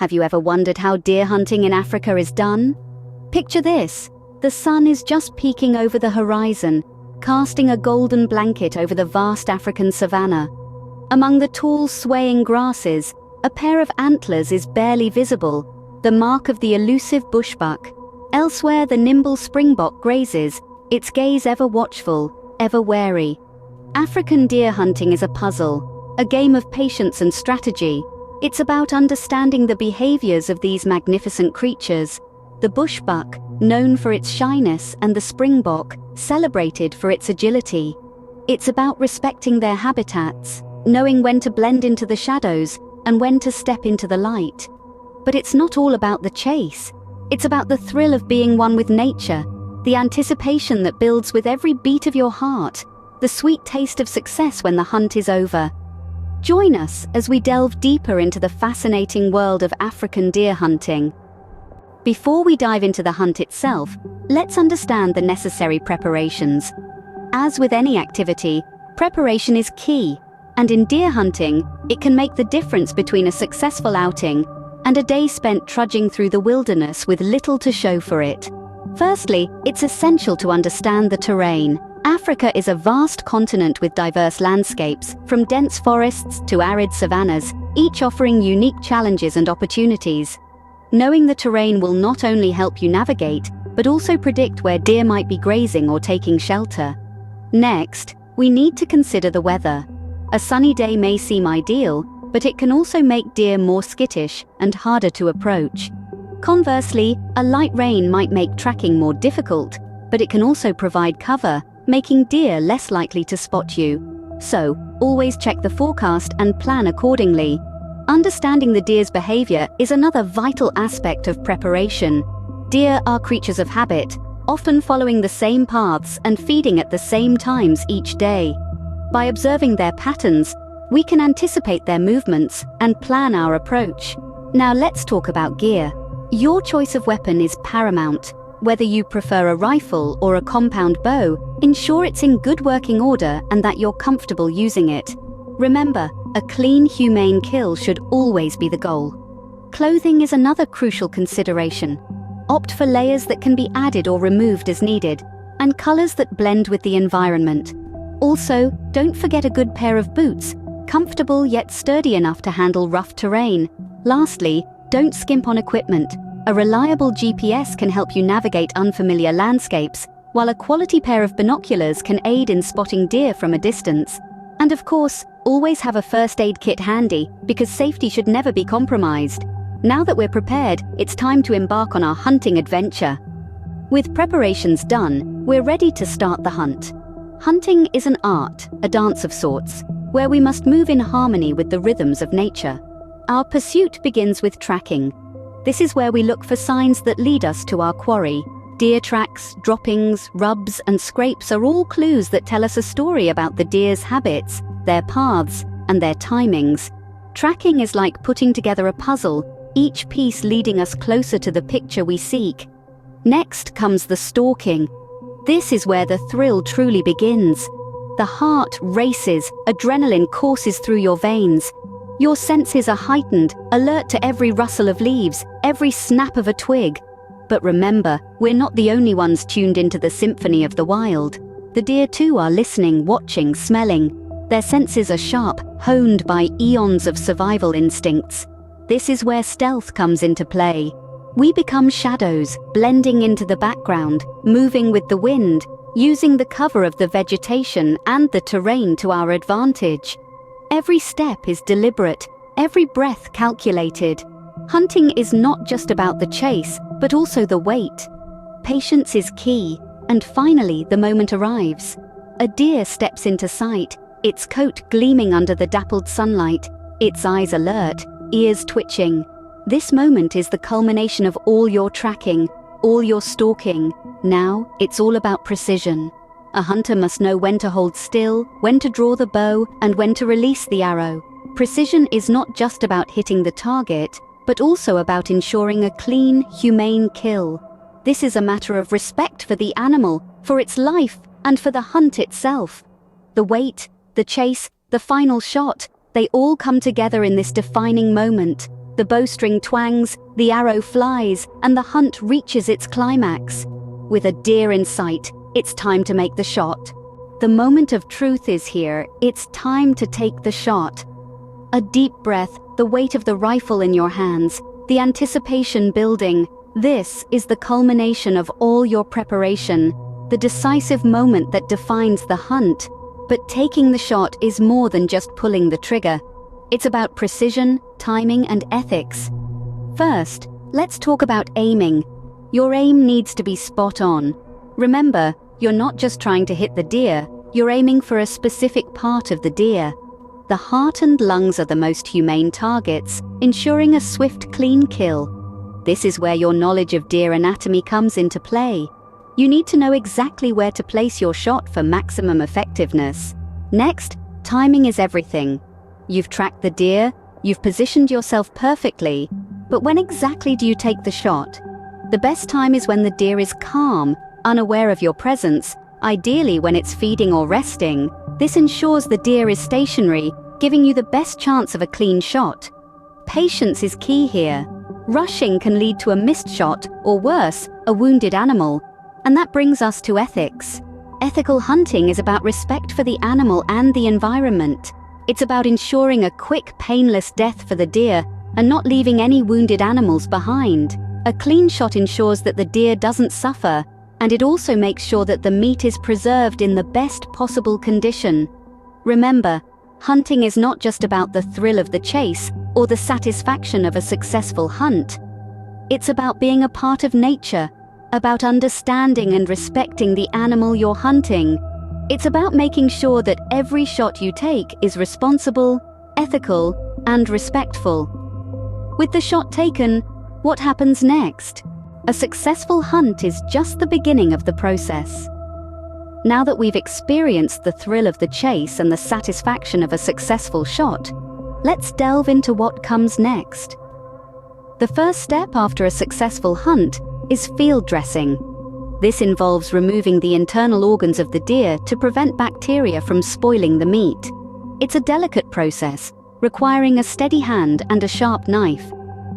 Have you ever wondered how deer hunting in Africa is done? Picture this. The sun is just peeking over the horizon, casting a golden blanket over the vast African savanna. Among the tall, swaying grasses, a pair of antlers is barely visible, the mark of the elusive bushbuck. Elsewhere, the nimble springbok grazes, its gaze ever watchful, ever wary. African deer hunting is a puzzle, a game of patience and strategy. It's about understanding the behaviors of these magnificent creatures. The bushbuck, known for its shyness, and the springbok, celebrated for its agility. It's about respecting their habitats, knowing when to blend into the shadows and when to step into the light. But it's not all about the chase. It's about the thrill of being one with nature, the anticipation that builds with every beat of your heart, the sweet taste of success when the hunt is over. Join us as we delve deeper into the fascinating world of African deer hunting. Before we dive into the hunt itself, let's understand the necessary preparations. As with any activity, preparation is key, and in deer hunting, it can make the difference between a successful outing and a day spent trudging through the wilderness with little to show for it. Firstly, it's essential to understand the terrain. Africa is a vast continent with diverse landscapes, from dense forests to arid savannas, each offering unique challenges and opportunities. Knowing the terrain will not only help you navigate, but also predict where deer might be grazing or taking shelter. Next, we need to consider the weather. A sunny day may seem ideal, but it can also make deer more skittish and harder to approach. Conversely, a light rain might make tracking more difficult, but it can also provide cover, making deer less likely to spot you. So, always check the forecast and plan accordingly. Understanding the deer's behavior is another vital aspect of preparation. Deer are creatures of habit, often following the same paths and feeding at the same times each day. By observing their patterns, we can anticipate their movements and plan our approach. Now let's talk about gear. Your choice of weapon is paramount. Whether you prefer a rifle or a compound bow, ensure it's in good working order and that you're comfortable using it. Remember, a clean, humane kill should always be the goal. Clothing is another crucial consideration. Opt for layers that can be added or removed as needed, and colors that blend with the environment. Also, don't forget a good pair of boots, comfortable yet sturdy enough to handle rough terrain. Lastly, don't skimp on equipment. A reliable GPS can help you navigate unfamiliar landscapes, while a quality pair of binoculars can aid in spotting deer from a distance. And of course, always have a first aid kit handy, because safety should never be compromised. Now that we're prepared, it's time to embark on our hunting adventure. With preparations done, we're ready to start the hunt. Hunting is an art, a dance of sorts, where we must move in harmony with the rhythms of nature. Our pursuit begins with tracking. This is where we look for signs that lead us to our quarry. Deer tracks, droppings, rubs, and scrapes are all clues that tell us a story about the deer's habits, their paths, and their timings. Tracking is like putting together a puzzle, each piece leading us closer to the picture we seek. Next comes the stalking. This is where the thrill truly begins. The heart races, adrenaline courses through your veins. Your senses are heightened, alert to every rustle of leaves, every snap of a twig. But remember, we're not the only ones tuned into the symphony of the wild. The deer too are listening, watching, smelling. Their senses are sharp, honed by eons of survival instincts. This is where stealth comes into play. We become shadows, blending into the background, moving with the wind, using the cover of the vegetation and the terrain to our advantage. Every step is deliberate, every breath calculated. Hunting is not just about the chase, but also the wait. Patience is key, and finally the moment arrives. A deer steps into sight, its coat gleaming under the dappled sunlight, its eyes alert, ears twitching. This moment is the culmination of all your tracking, all your stalking. Now, it's all about precision. A hunter must know when to hold still, when to draw the bow, and when to release the arrow. Precision is not just about hitting the target, but also about ensuring a clean, humane kill. This is a matter of respect for the animal, for its life, and for the hunt itself. The wait, the chase, the final shot, they all come together in this defining moment. The bowstring twangs, the arrow flies, and the hunt reaches its climax. With a deer in sight, it's time to make the shot. The moment of truth is here. It's time to take the shot. A deep breath, the weight of the rifle in your hands, the anticipation building. This is the culmination of all your preparation, the decisive moment that defines the hunt. But taking the shot is more than just pulling the trigger. It's about precision, timing, and ethics. First, let's talk about aiming. Your aim needs to be spot on. Remember, you're not just trying to hit the deer, you're aiming for a specific part of the deer. The heart and lungs are the most humane targets, ensuring a swift, clean kill. This is where your knowledge of deer anatomy comes into play. You need to know exactly where to place your shot for maximum effectiveness. Next, timing is everything. You've tracked the deer, you've positioned yourself perfectly, but when exactly do you take the shot? The best time is when the deer is calm, unaware of your presence, ideally when it's feeding or resting. This ensures the deer is stationary, giving you the best chance of a clean shot. Patience is key here. Rushing can lead to a missed shot, or worse, a wounded animal. And that brings us to ethics. Ethical hunting is about respect for the animal and the environment. It's about ensuring a quick, painless death for the deer and not leaving any wounded animals behind. A clean shot ensures that the deer doesn't suffer, and it also makes sure that the meat is preserved in the best possible condition. Remember, hunting is not just about the thrill of the chase or the satisfaction of a successful hunt. It's about being a part of nature, about understanding and respecting the animal you're hunting. It's about making sure that every shot you take is responsible, ethical, and respectful. With the shot taken, what happens next? A successful hunt is just the beginning of the process. Now that we've experienced the thrill of the chase and the satisfaction of a successful shot, let's delve into what comes next. The first step after a successful hunt is field dressing. This involves removing the internal organs of the deer to prevent bacteria from spoiling the meat. It's a delicate process, requiring a steady hand and a sharp knife.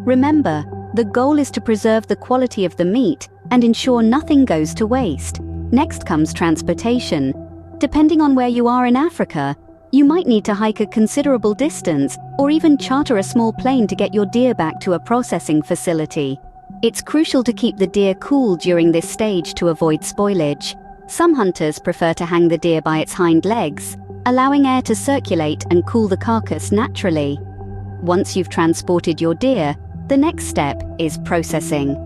Remember, the goal is to preserve the quality of the meat and ensure nothing goes to waste. Next comes transportation. Depending on where you are in Africa, you might need to hike a considerable distance or even charter a small plane to get your deer back to a processing facility. It's crucial to keep the deer cool during this stage to avoid spoilage. Some hunters prefer to hang the deer by its hind legs, allowing air to circulate and cool the carcass naturally. Once you've transported your deer, the next step is processing.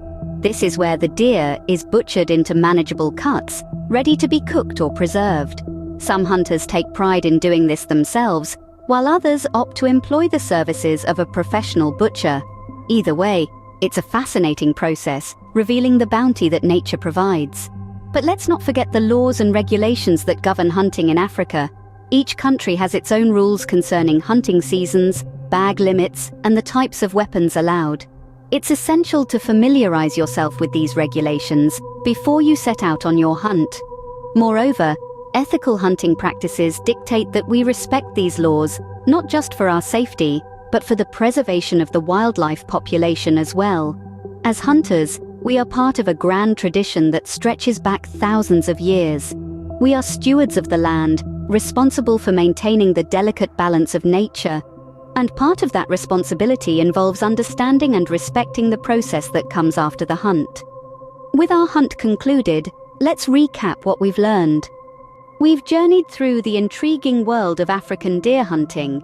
This is where the deer is butchered into manageable cuts, ready to be cooked or preserved. Some hunters take pride in doing this themselves, while others opt to employ the services of a professional butcher. Either way, it's a fascinating process, revealing the bounty that nature provides. But let's not forget the laws and regulations that govern hunting in Africa. Each country has its own rules concerning hunting seasons, bag limits, and the types of weapons allowed. It's essential to familiarize yourself with these regulations before you set out on your hunt. Moreover, ethical hunting practices dictate that we respect these laws, not just for our safety, but for the preservation of the wildlife population as well. As hunters, we are part of a grand tradition that stretches back thousands of years. We are stewards of the land, responsible for maintaining the delicate balance of nature. And part of that responsibility involves understanding and respecting the process that comes after the hunt. With our hunt concluded, let's recap what we've learned. We've journeyed through the intriguing world of African deer hunting.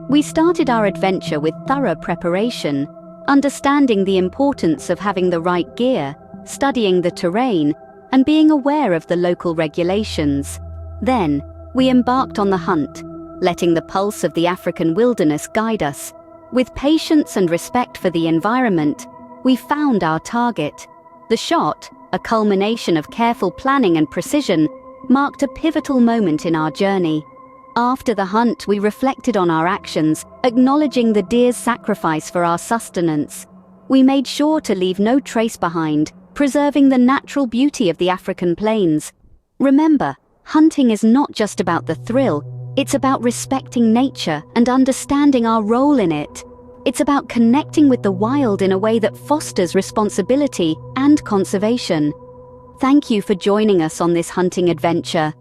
We started our adventure with thorough preparation, understanding the importance of having the right gear, studying the terrain, and being aware of the local regulations. Then, we embarked on the hunt, letting the pulse of the African wilderness guide us. With patience and respect for the environment, we found our target. The shot, a culmination of careful planning and precision, marked a pivotal moment in our journey. After the hunt, we reflected on our actions, acknowledging the deer's sacrifice for our sustenance. We made sure to leave no trace behind, preserving the natural beauty of the African plains. Remember, hunting is not just about the thrill, it's about respecting nature and understanding our role in it. It's about connecting with the wild in a way that fosters responsibility and conservation. Thank you for joining us on this hunting adventure.